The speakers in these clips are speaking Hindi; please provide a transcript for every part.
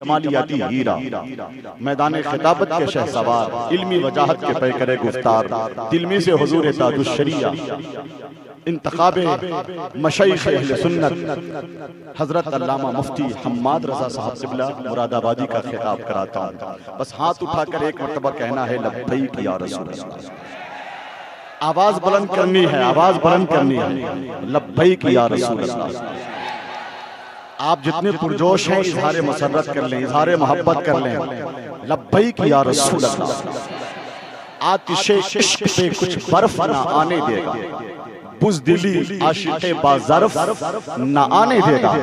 जमालियाती हीरा, मैदान खिताबत के शहसवार, इल्मी वजाहत के पैकरे गुफ्तार, दिलमी से हुजूर ताजुश शरिया, इंतखाबे मशाइख अहले सुन्नत हजरत अल्लामा मुफ्ती हम्माद रजा साहब क़िबला मुरादाबादी का खिताब कराता हूँ। बस हाथ उठाकर एक मरतबा कहना है लब्बैक या रसूल अल्लाह। आवाज बुलंद करनी है, आवाज बुलंद करनी है, लब्बैक या रसूल अल्लाह। आप जितने पुरजोश हैं इज़हारे मसर्रत कर लें, इज़हारे मोहब्बत कर लें, लब्बैक या रसूल अल्लाह। आतिशे इश्क पे कुछ बर्फ ना आने देगा, बुज़दिली आशिक़े बाज़र्फ ना आने देगा।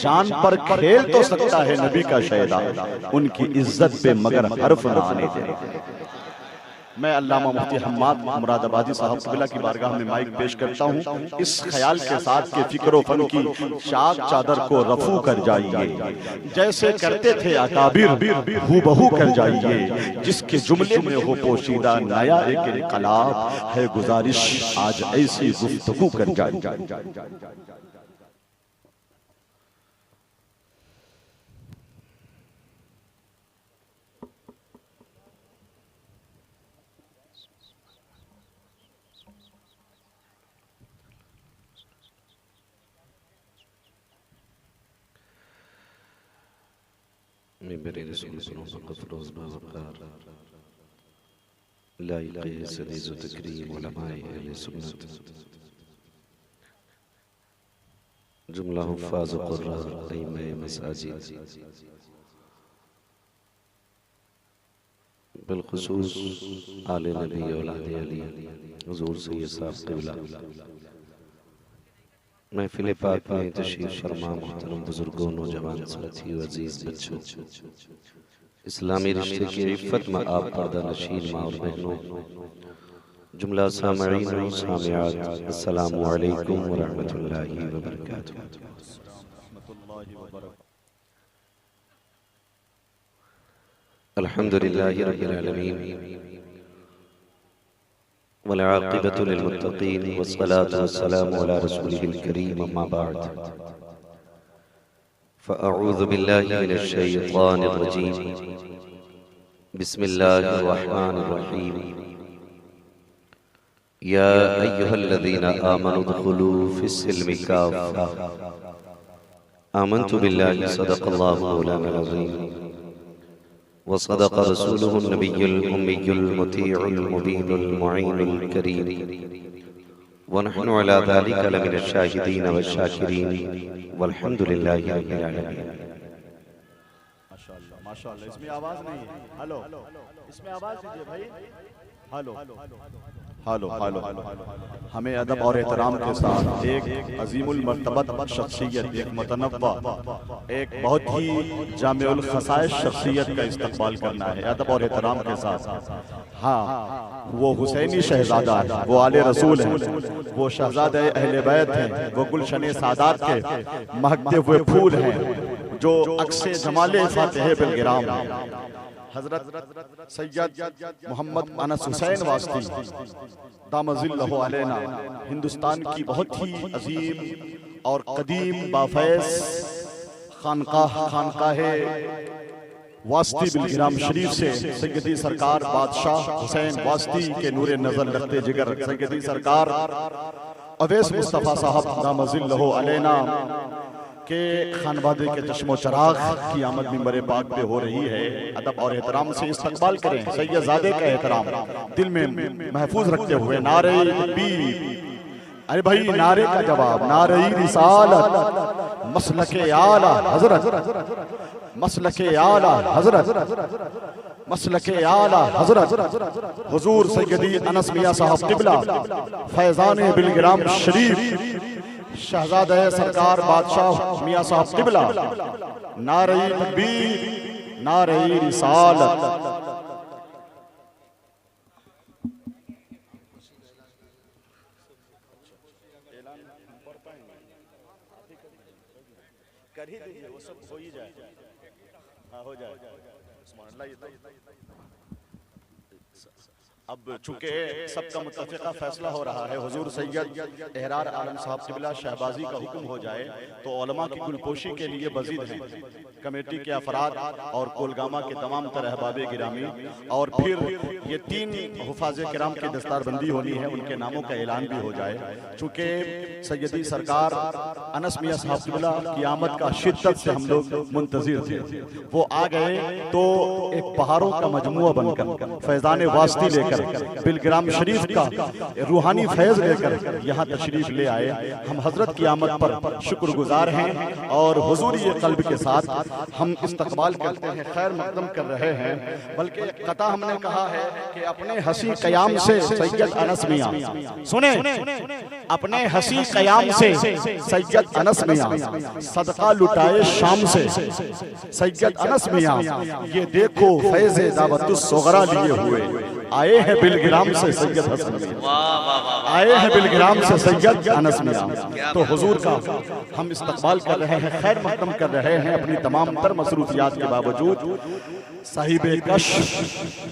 जान पर खेल तो सकता है नबी का शैदा, उनकी इज्जत पे मगर हर्फ ना आने देगा। मैं अल्लामा मुफ्ती हम्माद मुरादाबादी साहब क़िबला की बारगाह में माइक पेश करता हूँ, इस ख्याल के साथ कि फ़िक्र फन की चाक चादर को रफू कर जाइए, जैसे करते थे अकाबिर हूबहू कर जाइए, जिसके जुमले में हो पोशीदा नया एक इनकलाब है, गुजारिश आज ऐसी गुफ्तगू कर जाइए। मेरे रसूल फ़रोज़ बाज़कार लाइक़े सदीज़ व तकरीम उलमाए अहले सुन्नत जुमला हुफ़्फ़ाज़ व क़ुर्रा अइम्माए मसाजिद बिलख़ुसूस आले नबी औलादे अली हुज़ूर सैयद साहब क़िबला महफ़िल पाक में तशरीफ़ फरमा मोहतरम बुजुर्गों, नौजवान साथियों, अजीज़ बच्चों, इस्लामी रिश्ते की इफ़्फ़त में आप पर्दा नशीन माँ और बहनों, जुमला सामईन और सामियात, अस्सलामु अलैकुम व रहमतुल्लाहि व बरकातुहू। अल्हम्दुलिल्लाहि रब्बिल आलमीन वल-आक़िबतु लिल-मुत्तक़ीन वस्सलातु वस्सलामु अला रसूलिहिल करीम, अम्मा बअद। फ़अऊज़ु बिल्लाहि मिनश शैतानिर रजीम, बिस्मिल्लाहिर रहमानिर रहीम। या अय्युहल्लज़ीना आमनू उद्खुलू फ़िस्सिल्मि काफ़्फ़ा। आमन्तु बिल्लाहि सदक़ल्लाहु मौलानाल अज़ीम व सदक़ रसूलुहुन नबियुल उम्मियुल मुतीउल मुबीनुल मुईनुल करीम व नहनु अला ज़ालिका लमिनश शाहिदीन व शाकिरीन वल्हम्दुलिल्लाहि रब्बिल आलमीन। माशाअल्लाह माशाअल्लाह। इसमें आवाज नहीं है, हेलो, इसमें आवाज दीजिए भाई, हेलो हेलो हेलो। हमें अदब और एहतराम के साथ एक अजीमुल मर्तबत शख्सियत, एक मुतनव्वा, एक बहुत ही जामिउल खसाइस शख्सियत का इस्तकबाल करना है अदब और एहतराम के साथ। हाँ, वो हुसैनी शहजादा है, वो आले रसूल हैं, वो शहजादे अहले बैत हैं, वो गुलशने सादात के महकते हुए फूल हैं, जो अक्से जमाले फातिह बिलगिराम हजरत सैयद मोहम्मद अनस हुसैन वास्ती दामजिल्लहु अलैना, हिंदुस्तान की बहुत ही अजीम और कदीम बाफैज़ खानकाह वास्ती बिलगिराम शरीफ से सैयदी सरकार बादशाह हुसैन वास्ती के नूरे नजर लगते जिगर सैयदी सरकार अवैस मुस्तफ़ा साहब दामजिल्लहु अलैना के खानवादे के चश्मो चराग की आमद मिंबर पाक पे हो रही है। अदब और एहतराम से इस्तकबाल करें, सैयदजादे का एहतराम दिल में महफूज रखते हुए नारे तकबीर, अरे भाई नारे का जवाब, नारे रिसालत, मसलके आला हजरत, मसलके आला हजरत, मसलके आला हजरत हुजूर सैयदी अनस मियां साहब क़िबला फैज़ाने बिलगिराम शरीफ शहजादे सरकार बादशाह मियां साहब क़िबला, नारे तकबीर, नारे रिसालत। कर ही दीजिए, वो सब हो ही जाए, हाँ हो जाए। अब चूंकि सबका मुत्तफ़िक़ा फैसला हो रहा है, हुजूर सैयद एहरार आलम साहब क़िबला शहबाजी का हुक्म हो जाए तो उलमा की गुलपोशी के लिए मज़ीद हैं। कमेटी के अफराद और कोलगामा के तमाम तरह अहबाब गिरामी, और फिर ये 3 हुफाज़े किराम की दस्तारबंदी होनी है, उनके नामों का ऐलान भी हो जाए। चूँकि सैयदी सरकार अनस मियां साहब की आमद का शिद्दत से हम लोग मुंतज़िर थे, वो आ गए तो एक पहाड़ों का मजमुआ बनकर फैज़ान वास्ती लेकर बिलग्राम शरीफ का रूहानी फैज़ लेकर यहाँ तशरीफ ले आए। हम हजरत की आमद पर शुक्रगुजार हैं और हुजूरी क़ल्ब के साथ हम इस्तक़बाल करते हैं, खैर मक़दम कर रहे हैं। बल्कि कता हमने कहा है कि अपने हसी क़याम से सैयद अनस मियां, सुने, अपने हसी क़याम से सैयद अनस मियां, सदका लुटाए शाम से सैयद अनस मियां, ये देखो फैज़ दावतुस सुग़रा लिए हुए आए हैं बिलग्राम से सैयद हसन मियां, आए हैं बिलग्राम से सैयद अनस मियां। तो हुजूर का हम इस्तक़बाल कर रहे हैं, खैर मक़दम कर रहे हैं अपनी तमाम तर मसरूफियात के बावजूद। साहिबे कश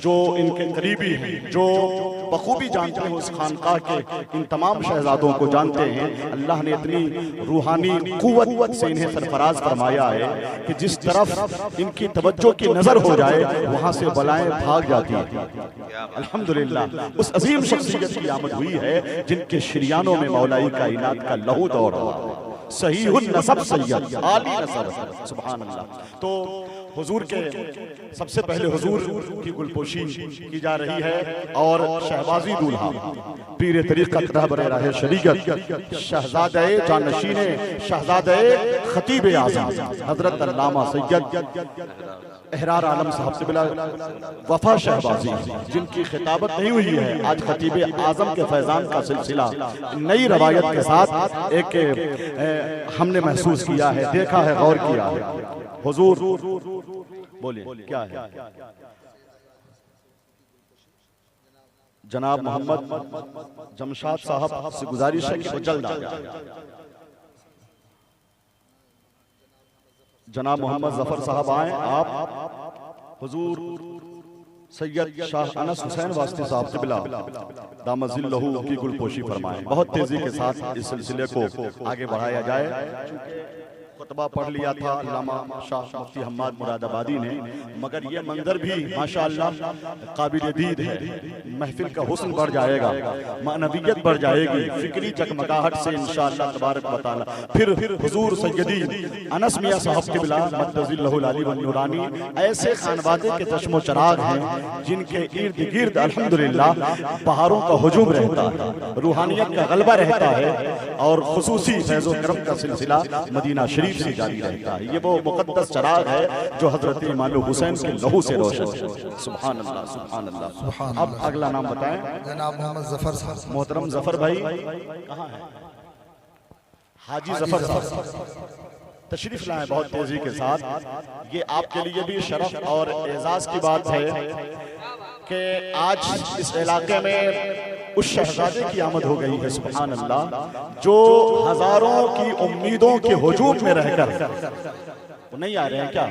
जो इनके करीबी हैं, जो बखूबी जानते हैं उस खानकाह के इन तमाम शहजादों को जानते हैं, अल्लाह ने इतनी रूहानी कुव्वत से इन्हें सरफराज फरमाया है कि जिस तरफ इनकी तवज्जो की नजर हो जाए वहां से बलाएं भाग जाती हैं। अल्हम्दुलिल्लाह उस अजीम शख्सियत की आमद हुई है जिनके शरियानों में मौलाई कायनात का लहू दौड़ रहा है, सहीहुन नसब सैयद आली नसब, सुभान अल्लाह। तो हुजूर के सबसे पहले हुजूर की गुलपोशी की जा रही है और शहबाजी दूल्हा पीर तरीक़त रहबरे राह शरीयत शहजादे जानशीने शहजादे खतीब आज़म हजरत अल्लामा सैयद एहरार आलम साहब से बिला वफा शहबाजी, जिनकी खिताबत नहीं हुई है, आज खतीब आज़म के फैज़ान का सिलसिला नई रवायत के साथ एक हमने महसूस किया है, देखा है, गौर किया है। हुजूर बोलिए क्या है? जनाब मोहम्मद जमशाद साहब से गुजारिश है कि वो जल्द आ जाए। जनाब मोहम्मद जफर साहब आए, आप हुजूर सैयद शाह अनस हुसैन वास्ती साहब से बिला दामजिल्लहु की गुलपोशी फरमाएं। बहुत तेजी के साथ इस सिलसिले को आगे बढ़ाया जाए। खुतबा पढ़ लिया था अल्लामा शाह मुफ्ती हम्माद मुरादाबादी ने, मगर ये मंजर भी माशाअल्लाह काबिल दीद है। महफिल का हुस्न बढ़ जाएगा, मानवियत बढ़ जाएगी, फिक्री जगमगाहट से इंशाअल्लाह तबारक व तआला। फिर हुजूर सैयदी अनस मियां साहब के बिला मद्दजिल्लहुल अली व नूरानी ऐसे खानवादे के चश्मो चराग हैं जिनके इर्द गिर्द अल्हम्दुलिल्लाह पहाड़ों का हुजूम रहता है, रूहानियत का गलबा रहता है और खुसूसी फैज़ो करम का सिलसिला मदीना शरीफ से जारी रहता है। ये वो मुकद्दस चराग है जो हजरत इमाम हुसैन के लहू से रोशन है। सुभान अल्लाह, सुभान अल्लाह। अब अगला नाम बताएं। जनाब मोहम्मद जफर साहब। मोहतरम जफर भाई कहाँ है? हाजी जफर साहब तशरीफ लाए बहुत तेजी के साथ। ये आपके लिए भी शरफ और एजाज की बात है कि आज इस इलाके में उस शहजादे की आमद हो गई है, सुभान अल्लाह, जो हजारों की उम्मीदों के हुजूम में रहकर वो नहीं आ रहे हैं क्या?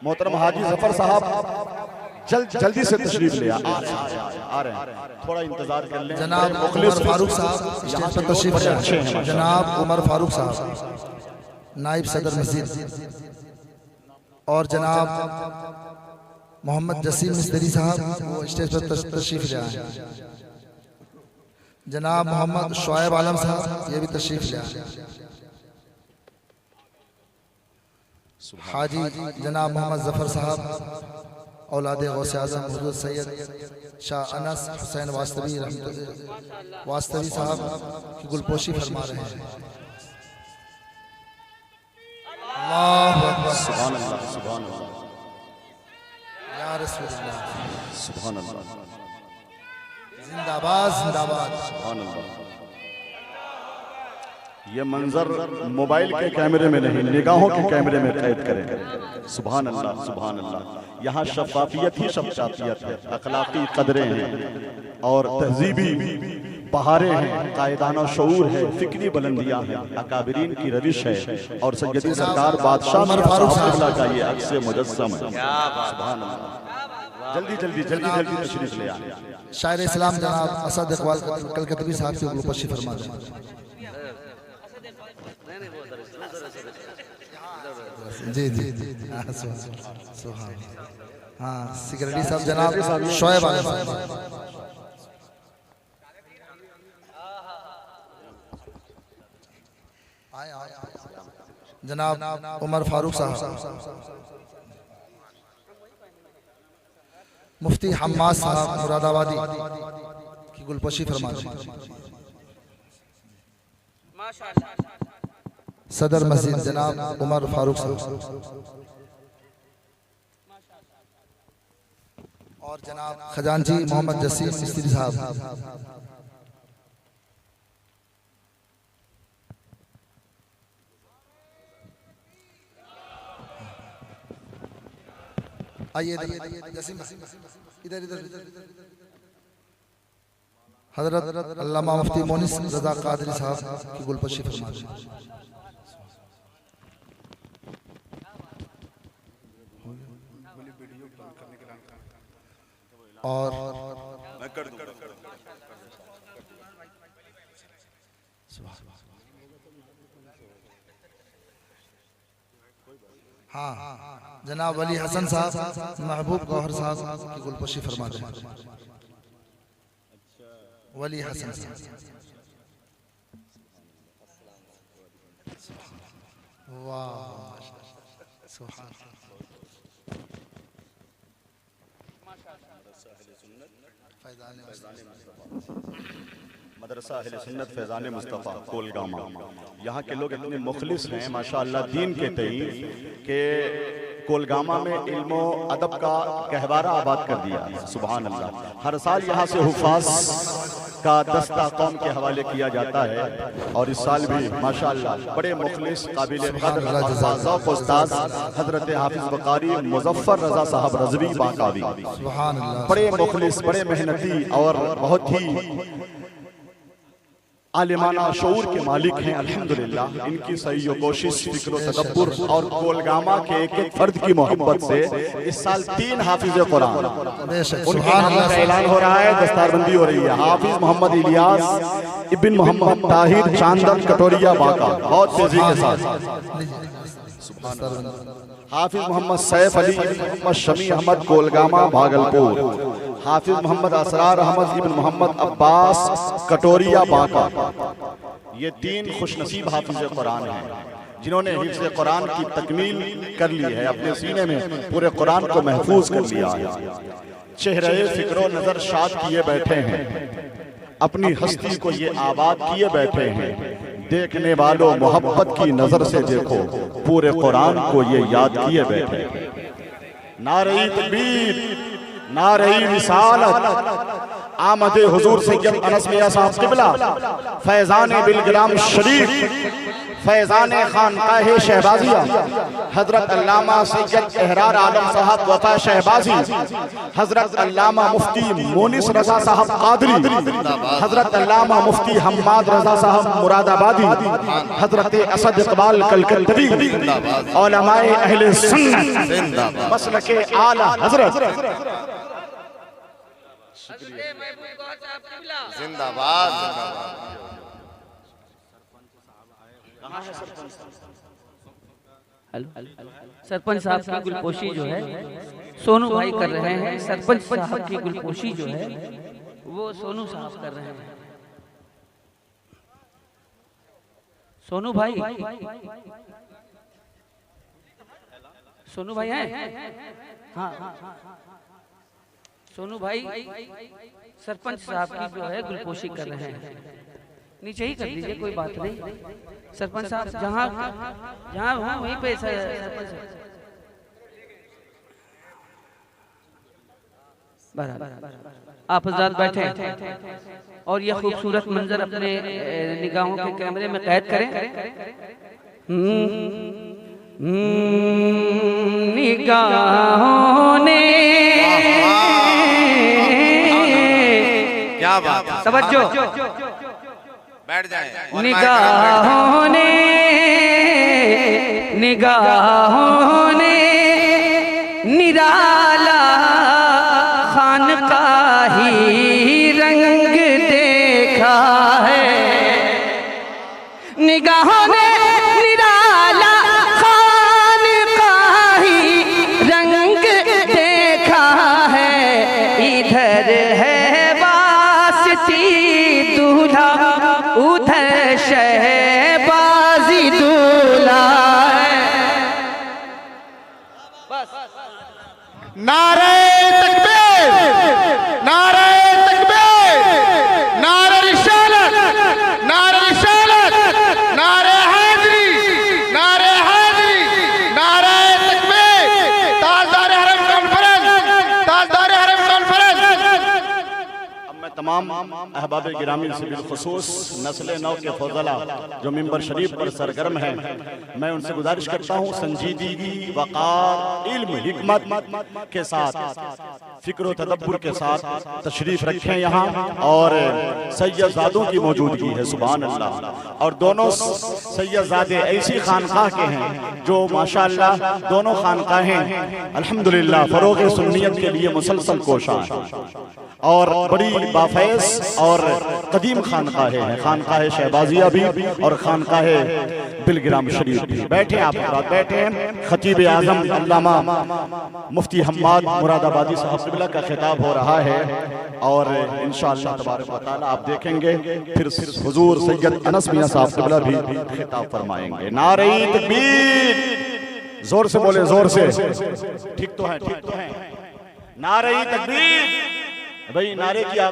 मोहतरम हाजी जफर साहब जल्दी से तशरीफ ले आ रहे हैं, थोड़ा इंतजार कर लें। जनाब उमर फारूक साहब स्टेज पर तशरीफ ले आए हैं। जनाब उमर फारूक साहब नाइब सदर मस्जिद, और जनाब मोहम्मद जसीम मिस्त्री साहब वो स्टेज पर तशरीफ ले आए हैं। जनाब मोहम्मद शुएब आलम साहब ये भी तशरीफ ले आए। हाजी जनाब मोहम्मद जफर साहब औलाद गौसे आज़म हुज़ूर सैयद शाह अनस हुसैन वास्तवी साहब की गुलपोशी फरमा रहे हैं। अल्लाहु अकबर, सुभान अल्लाह, सुभान अल्लाह, या रसूलुल्लाह, सुभान अल्लाह, जिंदाबाद जिंदाबाद, सुभान अल्लाह। ये मंजर मोबाइल के कैमरे में नहीं, निगाहों के कैमरे में कैद करें। सुभान अल्लाह, सुभान अल्लाह। यहाँ शफाफियत ही शफाफियत है, अखलाकी कदरें हैं और तहजीबी पहाड़े हैं, कायदाना शऊर है, फिक्री बुलंदियां हैं, अकाबरीन की रविश है और सैयदी सरकार बादशाह का ये अक्स मुजस्सम है। सुभान अल्लाह। जल्दी जल्दी जल्दी जल्दी तशरीफ ले आए। शायर इस्लाम जनाब असद इकबाल कलकतवी साहब की गुलपोशी फरमा दें। जी जी हाँ, सुभान। हाँ सिक्योरिटी साहब जनाब शोएब आलम साहब, जनाब उमर फारूक साहब, मुफ्ती हम्माद साहब मुरादाबादी की गुलपोशी फरमा दें। सदर मस्जिद जनाब उमर फारूक साहब और जनाब खजानची मोहम्मद जसीम मिस्त्री साहब। आइए जसीम इधर इधर। हजरत अल्लामा मुफ्ती मोनिस रजा कादरी साहब की गुलपोशी फरमा दें। और हाँ जनाब वली हसन साहब महबूब गौहर साहब की गुलपोशी फरमा दें। वली हसन साहब, वाह सुभान। मदरसा अहले सुन्नत फैज़ान मुस्तफ़ा कोलगामा, यहाँ के लोग इतने मुखलिस हैं माशाअल्लाह दीन के तई के कोलगामा में इल्मो अदब का गहवारा आबाद कर दिया। सुभान अल्लाह। हर साल यहाँ से हुफ़ाज़ का दस्ता कौम के हवाले किया जाता है और इस साल भी माशाअल्लाह बड़े मुखलिस काबिल क़द्र उस्ताद हज़रत हाफिज़ बकारी मुज़फ़्फ़र रज़ा साहब रज़वी बाकावी, बड़े मुखलिस, बड़े मेहनती और बहुत ही आलिमाना शऊर के मालिक हैं। अल्हम्दुलिल्लाह इनकी सही कोशिश, फिक्र तदब्बुर और कोलगामा के एक एक फर्द की मोहब्बत से इस साल 3 हाफिज कुरान उनके नाम का ऐलान हो रहा है, दस्तारबंदी हो रही है। हाफिज मोहम्मद इलियास इब्न मोहम्मद ताहिर चांदन कटोरिया बांका, बहुत तेजी के साथ। हाफिज मोहम्मद सैफ अली मोहम्मद शमी अहमद कोलगामा भागलपुर, हाफिज मोहम्मद असरार अहमद इब्न मोहम्मद अब्बास कटोरिया बांका। ये 3 खुशनसीब हाफिज कुरान हैं जिन्होंने हिफ्ज़ कुरान की तकमील कर ली है, अपने सीने में पूरे कुरान को महफूज कर लिया है। चेहरे फिक्रो नजर शाद किए बैठे हैं, अपनी हस्ती को ये आबाद किए बैठे हैं। देखने वालों मोहब्बत की नजर से देखो, पूरे कुरान को ये याद किए बैठे हैं। नारे तकबीर, नारे रिसालत, आमदे हुजूर सैयद अनस मियां साहब क़िबला, फैज़ान बिलगिराम शरीफ, फैज़ान खानकाह शहबाजिया, हजरत अल्लामा सैयद एहरार आलम साहब वफा शहबाजी, हजरत अल्लामा मुफ्ती मोनिस रजा साहब कादरी, हजरत अल्लामा मुफ्ती हम्माद रजा साहब मुरादाबादी, हजरत असद इकबाल कलकत्तवी, उलमाए अहले सुन्नत मसलके आला हजरत जिंदाबाद। सरपंच साहब की गुलपोशी जो है सोनू भाई कर रहे हैं। सरपंच साहब की गुलपोशी जो है वो सोनू साहब कर रहे हैं। सोनू भाई, सोनू भाई हैं? हाँ सोनू भाई सरपंच साहब की जो है गुलपोशी कर रहे हैं। नीचे ही कर लीजिए, कोई बात नहीं। सरपंच साहब जहाँ जहाँ हो वहीं पे सरपंच बराबर आप हज़रात बैठे और यह खूबसूरत मंजर अपने निगाहों के कैमरे में कैद करें। निगाहों ने क्या बात है, तवज्जो, बैठ जाए। निगाहों ने, निगाहों ने निराला खानकाही रंग देखा है। निगाहों ने निराला खानकाही नारे तकबीर, नारे तकबीर, नारे रिसालत, नारे रिसालत, नारे हैदरी, नारे हैदरी, नारे तकबीर, ताजदार हरम कॉन्फ्रेंस, ताजदार हरम कॉन्फ्रेंस। अब मैं तमाम अहबाब गिरामी से बिलखुसूस नस्ल नौ के फौजला जो मिंबर शरीफ पर सरगर्म हैं, मैं उनसे गुजारिश करता हूँ संजीदगी, वक़ार, इल्म, हिकमत के साथ, फिक्र व तदब्बुर के साथ तशरीफ रखें यहाँ। और सैयदजादों की मौजूदगी है, सुभान अल्लाह। और दोनों सैयदजादे ऐसी खानकाह के हैं जो माशाअल्लाह दोनों खानकाहें अल्हम्दुलिल्लाह फरोग़ सुन्नियत के लिए मुसलसल कोशा हैं और बड़ी बाफैज़ और कदीम खानकाहें हैं, खानकाह शहबाजिया भी और खानकाह बिलग्राम शरीफ भी। बैठे आप हज़रात, बैठे हैं। खतीब आज़म अल्लामा मुफ्ती हम्माद मुरादाबादी साहब क़िबला का खिताब हो रहा है और इंशाअल्लाह तबारक व तआला आप देखेंगे फिर हुजूर सैयद अनस मियां साहब क़िबला भी खिताब फरमाएंगे। नारे तकबीर, जोर से बोले, जोर से। ठीक तो है, ठीक तो है। नारे तकबीर, भाई नारे की आवाज़